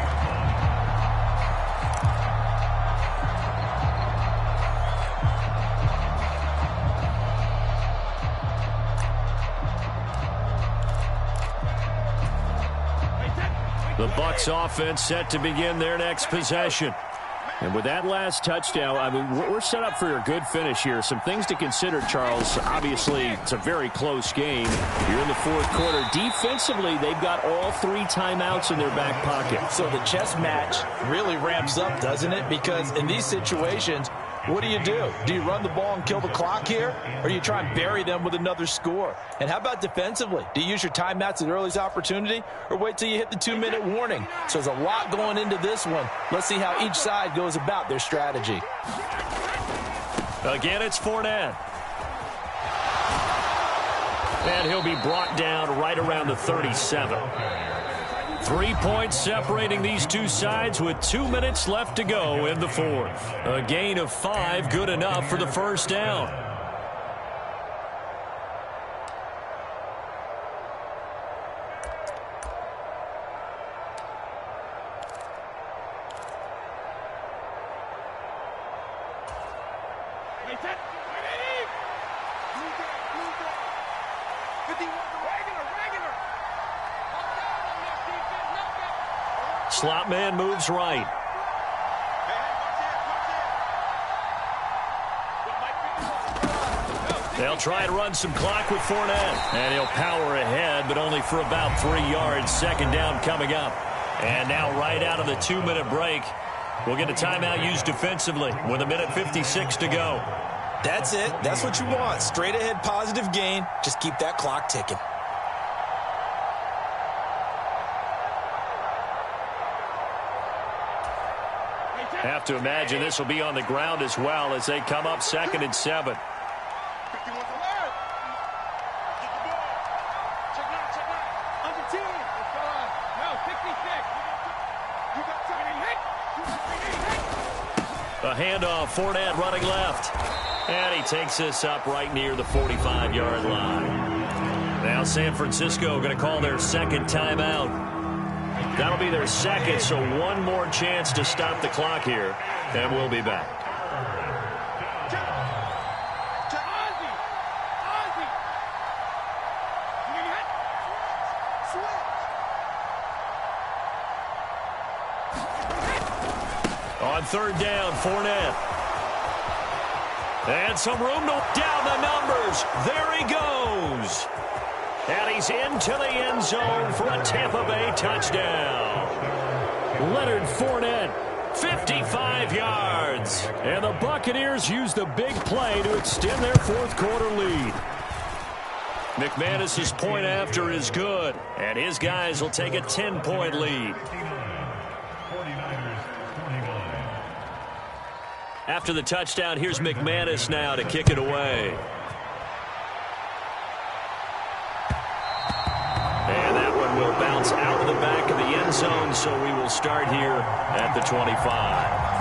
The Bucs offense set to begin their next possession. And with that last touchdown, I mean, we're set up for a good finish here. Some things to consider, Charles. Obviously, it's a very close game. You're in the fourth quarter. Defensively, they've got all three timeouts in their back pocket. So the chess match really ramps up, doesn't it? Because in these situations, what do? Do you run the ball and kill the clock here? Or do you try and bury them with another score? And how about defensively? Do you use your timeouts at earliest opportunity or wait till you hit the 2-minute warning? So there's a lot going into this one. Let's see how each side goes about their strategy. Again, it's Fournette. And he'll be brought down right around the 37. 3 points separating these two sides with 2 minutes left to go in the fourth. A gain of 5, good enough for the first down. Slot man moves right. They'll try and run some clock with Fournette. And he'll power ahead, but only for about 3 yards. Second down coming up. And now right out of the 2-minute break, we'll get a timeout used defensively with 1:56 to go. That's it. That's what you want. Straight ahead positive gain. Just keep that clock ticking. Have to imagine this will be on the ground as well as they come up 2nd and 7. handoff. Fournette running left. And he takes this up right near the 45-yard line. Now San Francisco going to call their second timeout. That'll be their second, so one more chance to stop the clock here, and we'll be back. On third down, Fournette. And some room to down the numbers. There he goes. And he's into the end zone for a Tampa Bay touchdown. Leonard Fournette, 55 yards. And the Buccaneers use the big play to extend their fourth quarter lead. McManus's point after is good. And his guys will take a 10-point lead. After the touchdown, here's McManus now to kick it away. And that one will bounce out of the back of the end zone, so we will start here at the 25.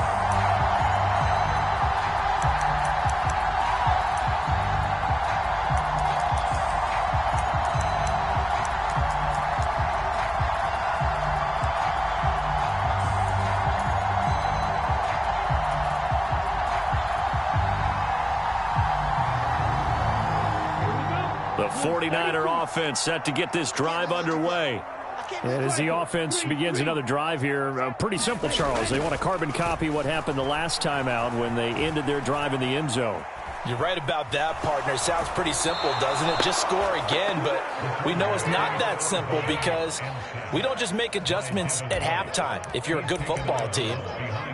The 49er offense set to get this drive underway. And as the offense begins another drive here, pretty simple, Charles. They want to carbon copy what happened the last time out when they ended their drive in the end zone. You're right about that, partner. Sounds pretty simple, doesn't it? Just score again, but we know it's not that simple because we don't just make adjustments at halftime if you're a good football team.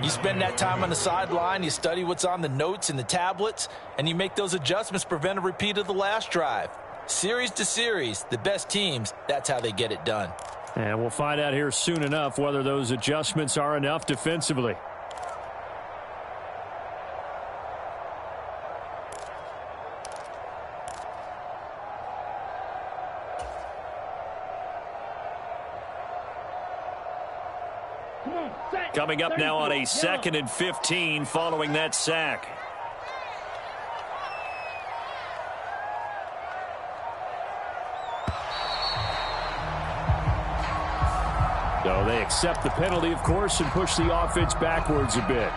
You spend that time on the sideline, you study what's on the notes and the tablets, and you make those adjustments to prevent a repeat of the last drive. Series to series, the best teams, that's how they get it done. And we'll find out here soon enough whether those adjustments are enough defensively. Coming up now on a 2nd and 15 following that sack. So they accept the penalty, of course, and push the offense backwards a bit.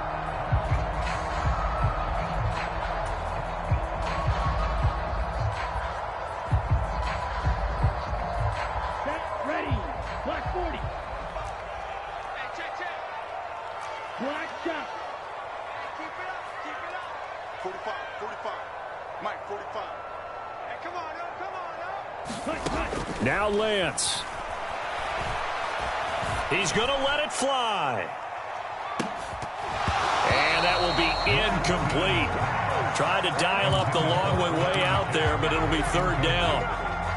Ready. Black 40. Hey, check. Black shot. Keep it up. 45. Mike, 45. Hey, come on. Now Lance. He's going to let it fly. And that will be incomplete. Tried to dial up the long way out there, but it'll be third down.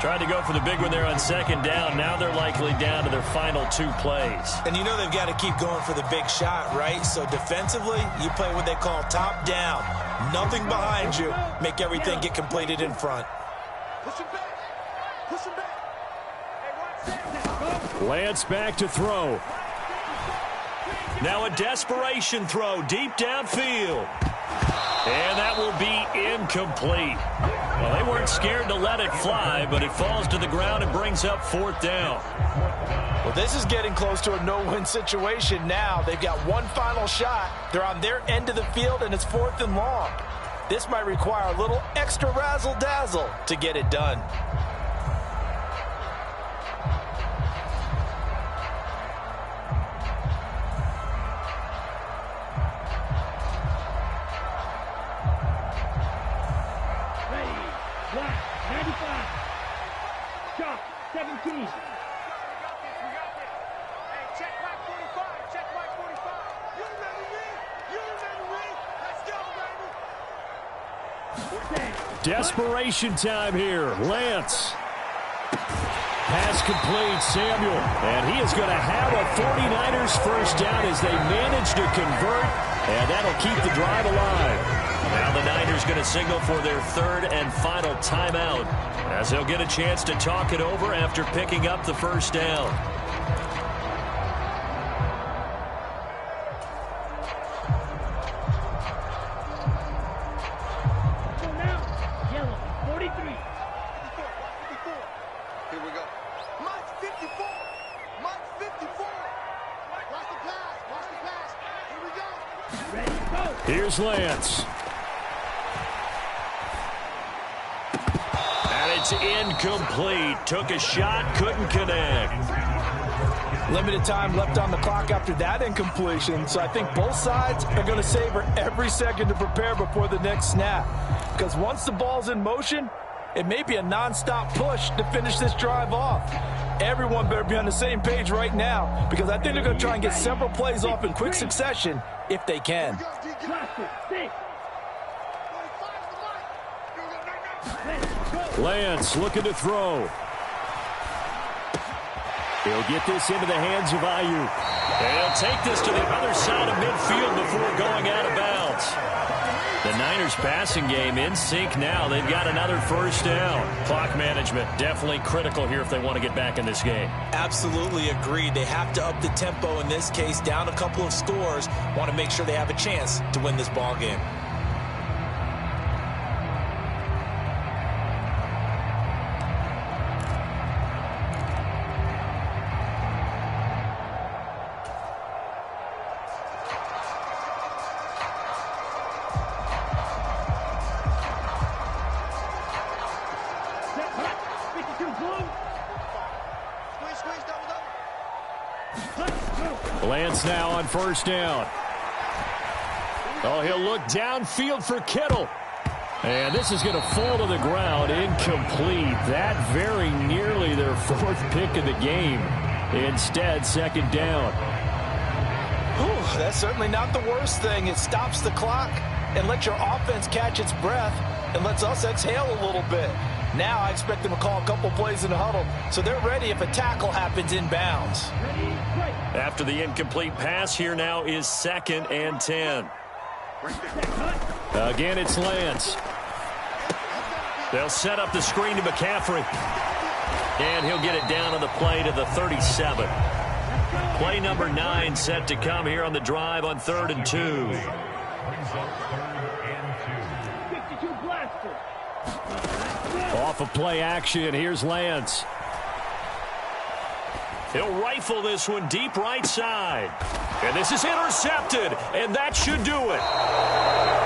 Tried to go for the big one there on second down. Now they're likely down to their final 2 plays. And you know they've got to keep going for the big shot, right? So defensively, you play what they call top down. Nothing behind you. Make everything get completed in front. Push him back. Lance back to throw. Now a desperation throw deep downfield. And that will be incomplete. Well, they weren't scared to let it fly, but it falls to the ground and brings up 4th down. Well, this is getting close to a no-win situation now. They've got one final shot. They're on their end of the field, and it's 4th and long. This might require a little extra razzle-dazzle to get it done. Black 95. Shot 17. We got this. Hey, check Black 45. Check Black 45. You remember me? Let's go, baby. Desperation time here. Lance. Pass complete. Samuel. And he is going to have a 49ers first down as they manage to convert. And that'll keep the drive alive. Now the Niners going to signal for their 3rd and final timeout as they'll get a chance to talk it over after picking up the first down. Here's Lance. And it's incomplete. Took a shot, couldn't connect. Limited time left on the clock after that incompletion, so I think both sides are going to savor every second to prepare before the next snap. Because once the ball's in motion, it may be a non-stop push to finish this drive off. Everyone better be on the same page right now, because I think they're going to try and get several plays off in quick succession if they can. Lance looking to throw. He'll get this into the hands of Ayuk. And he'll take this to the other side of midfield before going out of bounds. The Niners passing game in sync now. They've got another first down. Clock management definitely critical here if they want to get back in this game. Absolutely agreed. They have to up the tempo in this case, down a couple of scores. Want to make sure they have a chance to win this ball game. Lance now on first down. Oh, he'll look downfield for Kittle. And this is going to fall to the ground. Incomplete. That very nearly their fourth pick of the game. Instead, second down. Whew, that's certainly not the worst thing. It stops the clock and lets your offense catch its breath and lets us exhale a little bit. Now I expect them to call a couple plays in the huddle, so they're ready if a tackle happens inbounds. After the incomplete pass, here now is 2nd and 10. Again, it's Lance. They'll set up the screen to McCaffrey. And he'll get it down on the play to the 37. Play number 9 set to come here on the drive on 3rd and 2. Off of play action, here's Lance. He'll rifle this one deep right side. And this is intercepted, and that should do it.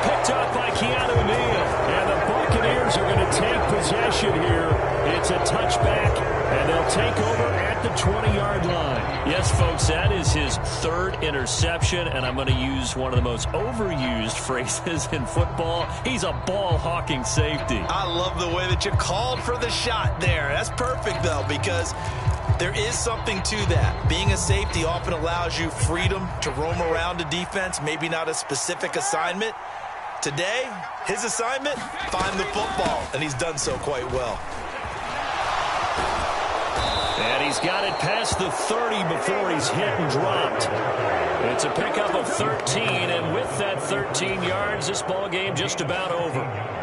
Picked up by Keanu Neal. And the Buccaneers are going to take possession here. It's a touchback, and they'll take over at the 20-yard line. Yes, folks, that is his 3rd interception, and I'm going to use one of the most overused phrases in football. He's a ball-hawking safety. I love the way that you called for the shot there. That's perfect, though, because there is something to that. Being a safety often allows you freedom to roam around a defense, maybe not a specific assignment. Today, his assignment, find the football, and he's done so quite well. And he's got it past the 30 before he's hit and dropped. It's a pickup of 13, and with that 13 yards, this ball game just about over.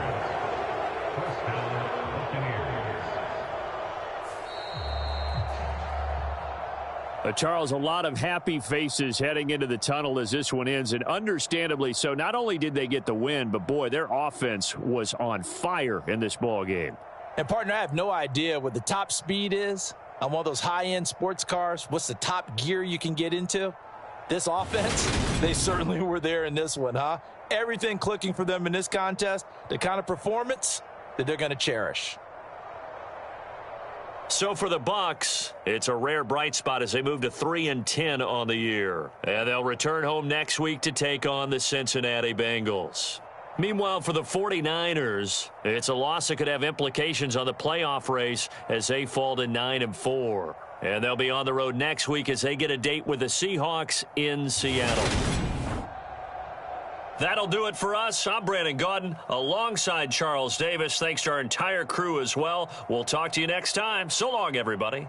Charles, a lot of happy faces heading into the tunnel as this one ends, and understandably so. Not only did they get the win, but, boy, their offense was on fire in this ball game. And, partner, I have no idea what the top speed is on one of those high-end sports cars. What's the top gear you can get into? This offense, they certainly were there in this one, huh? Everything clicking for them in this contest, the kind of performance that they're going to cherish. So for the Bucs, it's a rare bright spot as they move to 3-10 on the year. And they'll return home next week to take on the Cincinnati Bengals. Meanwhile, for the 49ers, it's a loss that could have implications on the playoff race as they fall to 9-4. And they'll be on the road next week as they get a date with the Seahawks in Seattle. That'll do it for us. I'm Brandon Gaudin alongside Charles Davis. Thanks to our entire crew as well. We'll talk to you next time. So long, everybody.